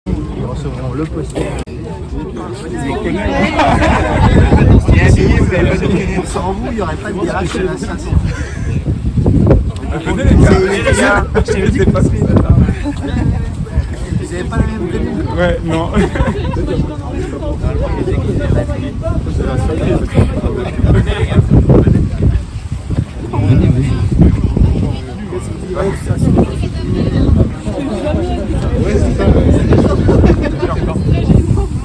Ils recevront le poster. Sans vous, il n'y aurait pas de virage chez la 500. Je connais les gars. Je pas fait. Vous n'avez pas la même tenue? Ouais, non.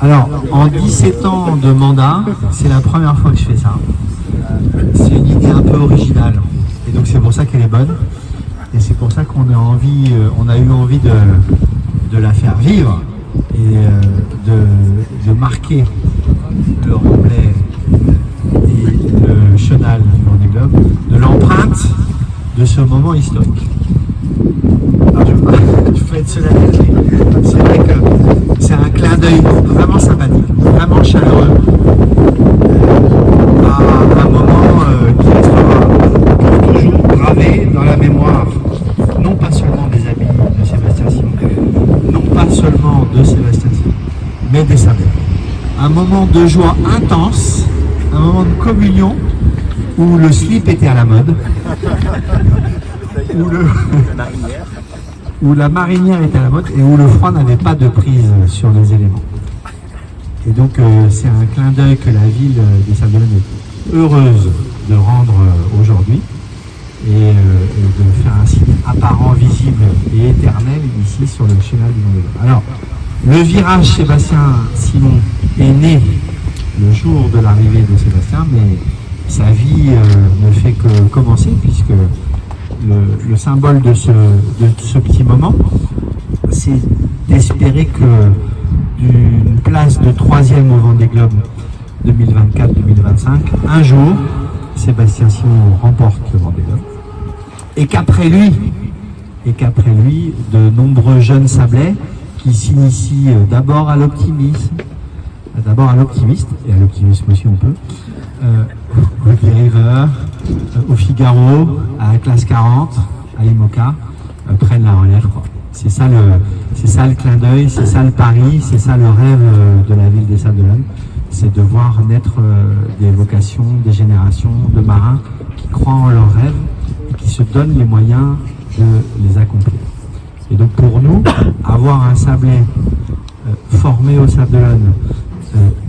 Alors, en 17 ans de mandat, c'est la première fois que je fais ça. C'est une idée un peu originale. Et donc c'est pour ça qu'elle est bonne. Et c'est pour ça qu'on a eu envie de la faire vivre et de marquer le Remblai et le Chenal du Vendée Globe de l'empreinte de ce moment historique. Alors je peux être solennel, mais c'est vrai que c'est un clin d'œil vraiment sympathique, vraiment chaleureux, à un moment qui restera pour toujours gravé dans la mémoire, non pas seulement des amis de Sébastien Simon, non pas seulement de Sébastien Simon, mais des Sablés. Un moment de joie intense, un moment de communion où le slip était à la mode, où la marinière était à la mode et où le froid n'avait pas de prise sur les éléments. Et donc c'est un clin d'œil que la ville des Sables-d'Olonne est heureuse de rendre aujourd'hui et de faire un signe apparent, visible et éternel ici sur le Chenal du Vendée Globe. Alors, le virage Sébastien Simon est né le jour de l'arrivée de Sébastien, mais sa vie ne fait que commencer puisque le symbole de ce petit moment, c'est d'espérer que d'une place de 3e au Vendée Globe 2024-2025, un jour, Sébastien Simon remporte le Vendée Globe, et qu'après lui, de nombreux jeunes Sablais qui s'initient d'abord à l'optimisme, et à l'optimisme aussi on peut, au River, au Figaro, à la classe 40, à l'IMOCA, prennent la relève. C'est ça le clin d'œil, c'est ça le pari, c'est ça le rêve de la ville des Sables-d'Olonne, c'est de voir naître des vocations, des générations de marins qui croient en leurs rêves et qui se donnent les moyens de les accomplir. Et donc pour nous, avoir un Sablé formé au Sables-d'Olonne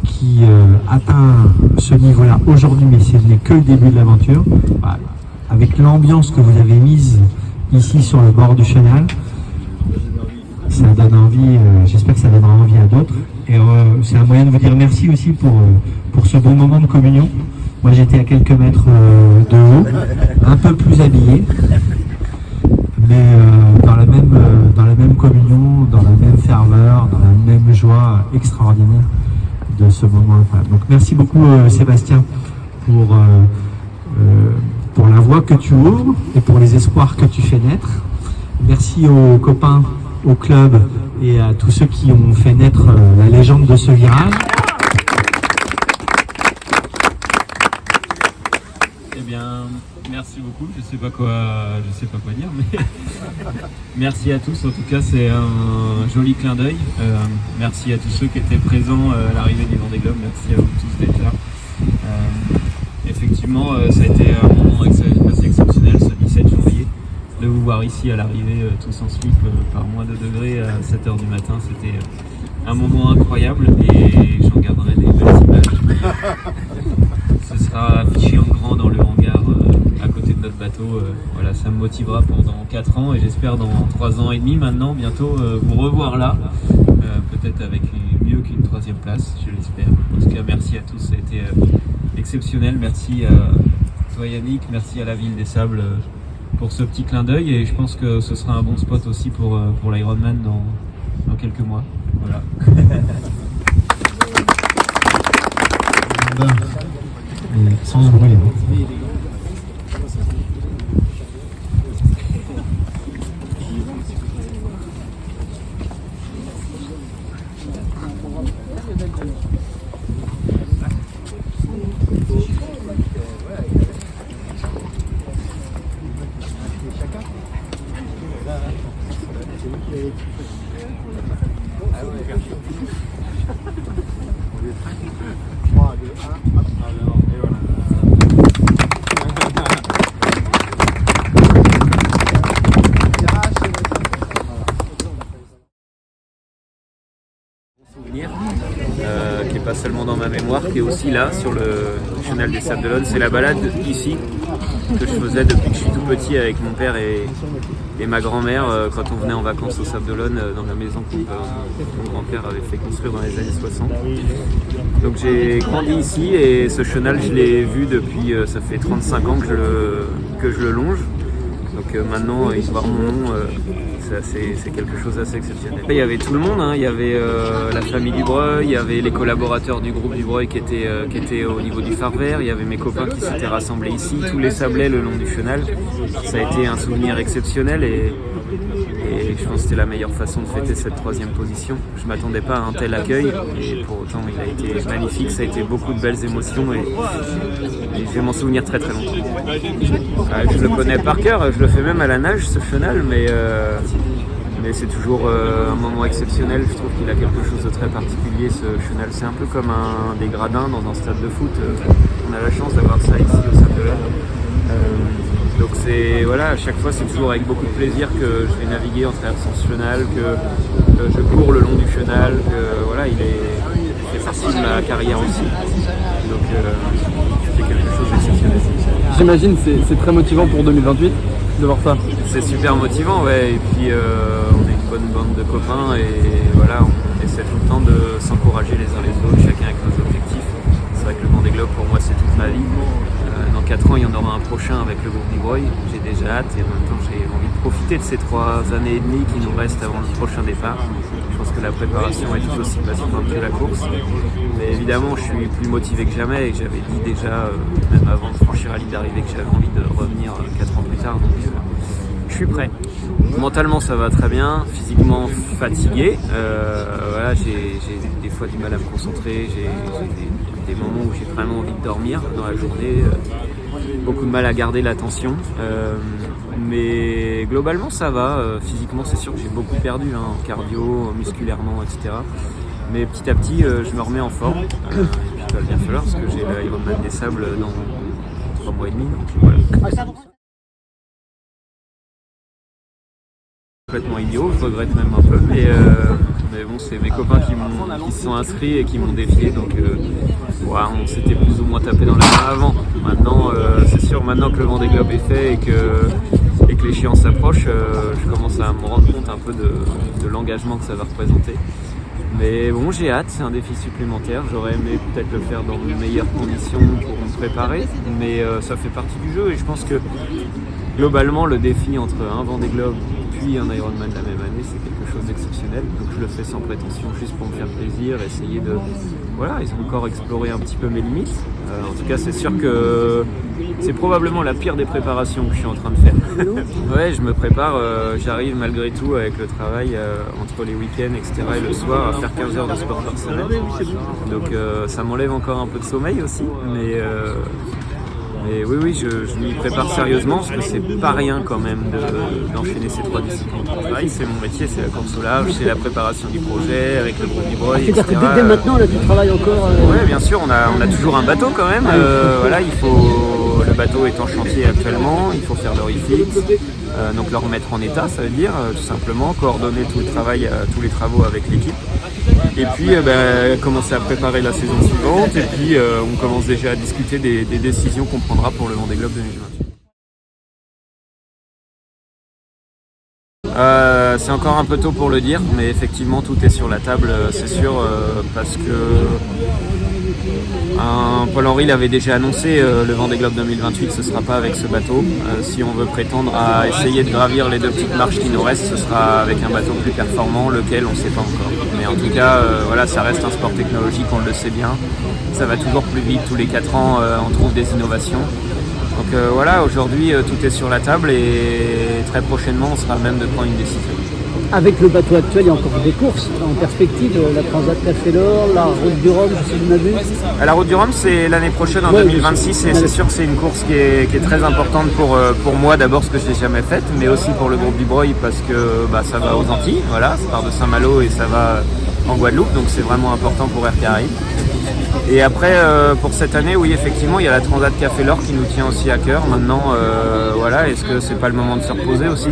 qui atteint ce niveau-là aujourd'hui, mais ce n'est que le début de l'aventure, avec l'ambiance que vous avez mise ici sur le bord du Chenal, ça donne envie, j'espère que ça donnera envie à d'autres. Et c'est un moyen de vous dire merci aussi pour ce bon moment de communion. Moi j'étais à quelques mètres de haut, un peu plus habillé, mais dans la même communion, dans la même ferveur, dans la même joie extraordinaire de ce moment incroyable. Donc merci beaucoup Sébastien pour la voie que tu ouvres et pour les espoirs que tu fais naître. Merci aux copains, au club et à tous ceux qui ont fait naître la légende de ce virage. Eh bien, merci beaucoup. Je sais pas quoi dire, mais merci à tous. En tout cas, c'est un joli clin d'œil. Merci à tous ceux qui étaient présents à l'arrivée du Vendée Globe. Merci à vous tous d'être là. Effectivement, ça a été un moment assez exceptionnel ce 17 janvier. De vous voir ici à l'arrivée tous en slip par moins de degrés à 7h du matin, c'était un moment incroyable et j'en garderai des belles images. Ce sera affiché en grand dans le hangar à côté de notre bateau. Voilà, ça me motivera pendant 4 ans et j'espère dans 3 ans et demi maintenant, bientôt vous revoir là, peut-être avec mieux qu'une 3e place, je l'espère. En tout cas, merci à tous, ça a été exceptionnel. Merci à toi Yannick, merci à la Ville des Sables pour ce petit clin d'œil et je pense que ce sera un bon spot aussi pour l'Ironman dans quelques mois. Voilà. Sans se brûler. qui est aussi là, sur le chenal des Sables d'Olonne. C'est la balade ici que je faisais depuis que je suis tout petit avec mon père et ma grand-mère quand on venait en vacances aux Sables d'Olonne dans la maison que mon grand-père avait fait construire dans les années 60. Donc j'ai grandi ici et ce chenal je l'ai vu depuis, ça fait 35 ans que je le longe. Donc maintenant, y voir mon nom, c'est quelque chose d'assez exceptionnel. Il y avait tout le monde, hein. Il y avait la famille Dubreuil, il y avait les collaborateurs du groupe Dubreuil qui étaient au niveau du phare vert, il y avait mes copains qui s'étaient rassemblés ici, tous les sablés le long du chenal. Ça a été un souvenir exceptionnel et je pense que c'était la meilleure façon de fêter cette 3e position. Je ne m'attendais pas à un tel accueil et pour autant il a été magnifique, ça a été beaucoup de belles émotions et je vais m'en souvenir très très longtemps. Je le connais par cœur, je le fais même à la nage ce chenal, mais c'est toujours un moment exceptionnel. Je trouve qu'il a quelque chose de très particulier ce chenal. C'est un peu comme des gradins dans un stade de foot. On a la chance d'avoir ça ici au Sables d'Olonne. Donc à chaque fois c'est toujours avec beaucoup de plaisir que je vais naviguer en traversant ce chenal, que je cours le long du chenal, que il fait partie de ma carrière aussi. Donc c'est quelque chose d'exceptionnel. J'imagine c'est très motivant pour 2028 de voir ça. C'est super motivant, ouais. Et puis on est une bonne bande de copains et voilà, on essaie tout le temps de s'encourager les uns les autres, chacun avec nos objectifs. C'est vrai que le Vendée Globe pour moi c'est toute ma vie. Dans 4 ans il y en aura un prochain avec le groupe Dubreuil. J'ai déjà hâte et en même temps j'ai envie de profiter de ces 3 années et demie qui nous restent avant le prochain départ. Je pense que la préparation est tout aussi passionnante que la course. Mais évidemment je suis plus motivé que jamais et j'avais dit déjà, même avant de franchir la ligne d'arrivée, que j'avais envie de revenir 4 ans plus tard. Donc je suis prêt. Mentalement ça va très bien, physiquement fatigué. J'ai des fois du mal à me concentrer, j'ai des moments où j'ai vraiment envie de dormir dans la journée, beaucoup de mal à garder l'attention. Mais globalement ça va, physiquement c'est sûr que j'ai beaucoup perdu, en cardio, musculairement, etc. Mais petit à petit je me remets en forme. Et puis il va bien falloir parce que j'ai l'Ironman des Sables dans 3 mois et demi. Donc voilà. Complètement idiot, je regrette même un peu, mais bon, c'est mes copains qui se sont inscrits et qui m'ont défié, donc on s'était plus ou moins tapé dans la main avant. Maintenant, c'est sûr, maintenant que le Vendée Globe est fait et que l'échéance s'approche, je commence à me rendre compte un peu de l'engagement que ça va représenter. Mais bon, j'ai hâte, c'est un défi supplémentaire, j'aurais aimé peut-être le faire dans de meilleures conditions pour me préparer, mais ça fait partie du jeu et je pense que globalement le défi entre un Vendée Globe puis un Ironman la même année, c'est quelque chose d'exceptionnel. Donc je le fais sans prétention, juste pour me faire plaisir, essayer de encore explorer un petit peu mes limites. En tout cas, c'est sûr que c'est probablement la pire des préparations que je suis en train de faire. Ouais, je me prépare, j'arrive malgré tout avec le travail entre les week-ends, etc. et le soir à faire 15 heures de sport par semaine. Donc ça m'enlève encore un peu de sommeil aussi, mais oui, je m'y prépare sérieusement parce que c'est pas rien quand même d'enchaîner ces 3 disciplines. Pareil, c'est mon métier, c'est la course au large, c'est la préparation du projet avec le groupe Dubreuil, etc. C'est-à-dire que dès maintenant, là, tu travailles encore Oui, bien sûr, on a toujours un bateau quand même. Le bateau est en chantier actuellement, il faut faire le refit, donc le remettre en état, ça veut dire tout simplement coordonner tout le travail, tous les travaux avec l'équipe. Et puis commencer à préparer la saison suivante et puis on commence déjà à discuter des décisions qu'on prendra pour le Vendée Globe 2028. C'est encore un peu tôt pour le dire, mais effectivement tout est sur la table, c'est sûr, parce que Paul-Henri l'avait déjà annoncé, le Vendée Globe 2028 ce ne sera pas avec ce bateau. Si on veut prétendre à essayer de gravir les 2 petites marches qui nous restent, ce sera avec un bateau plus performant, lequel on ne sait pas encore. Mais en tout cas, ça reste un sport technologique, on le sait bien. Ça va toujours plus vite, tous les 4 ans on trouve des innovations. Donc aujourd'hui tout est sur la table et très prochainement on sera même de prendre une décision. Avec le bateau actuel, il y a encore des courses en perspective, la Transat Café l'Or, la Route du Rhum, je sais que vous m'avez vu. La Route du Rhum, c'est l'année prochaine, en 2026, et c'est sûr que c'est une course qui est très importante pour moi, d'abord parce que je ne l'ai jamais faite, mais aussi pour le groupe Dubreuil parce que ça va aux Antilles, ça part de Saint-Malo et ça va en Guadeloupe, donc c'est vraiment important pour Air Caraïbes. Et après, pour cette année, oui, effectivement, il y a la Transat Café l'Or qui nous tient aussi à cœur. Maintenant, est-ce que c'est pas le moment de se reposer aussi ?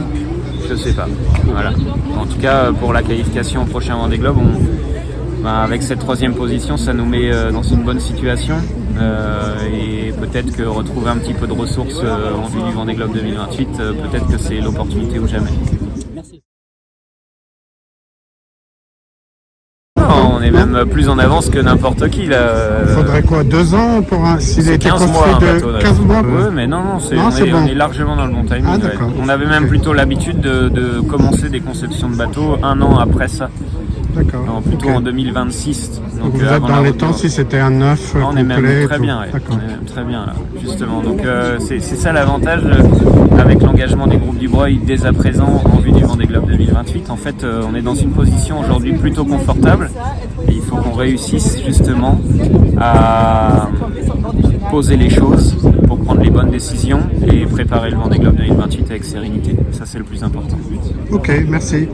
Je sais pas. Voilà. En tout cas, pour la qualification au prochain Vendée Globe, avec cette 3e position, ça nous met dans une bonne situation et peut-être que retrouver un petit peu de ressources en vue du Vendée Globe 2028, peut-être que c'est l'opportunité ou jamais. Merci. On est même plus en avance que n'importe qui là. Il faudrait quoi, 2 ans pour s'il C'est était 15 construit mois un de bateau neuf. 15 mois? Oui, mais non, bon. on est largement dans le bon timing. Ah, ouais. d'accord. On avait même Ok. plutôt l'habitude de commencer des conceptions de bateaux 1 an après ça. D'accord. Non, plutôt Ok. en 2026. Donc vous êtes avant dans la les route du temps Rhum. si c'était un neuf On est complet même et très tout. bien, ouais. D'accord. On est même très bien là, justement. Donc c'est ça l'avantage avec l'engagement des groupes du Breuil dès à présent en vue du Vendée Globe 2028. En fait, on est dans une position aujourd'hui plutôt confortable et il faut qu'on réussisse justement à poser les choses pour prendre les bonnes décisions et préparer le Vendée Globe 2028 avec sérénité. Ça, c'est le plus important. Ok, merci.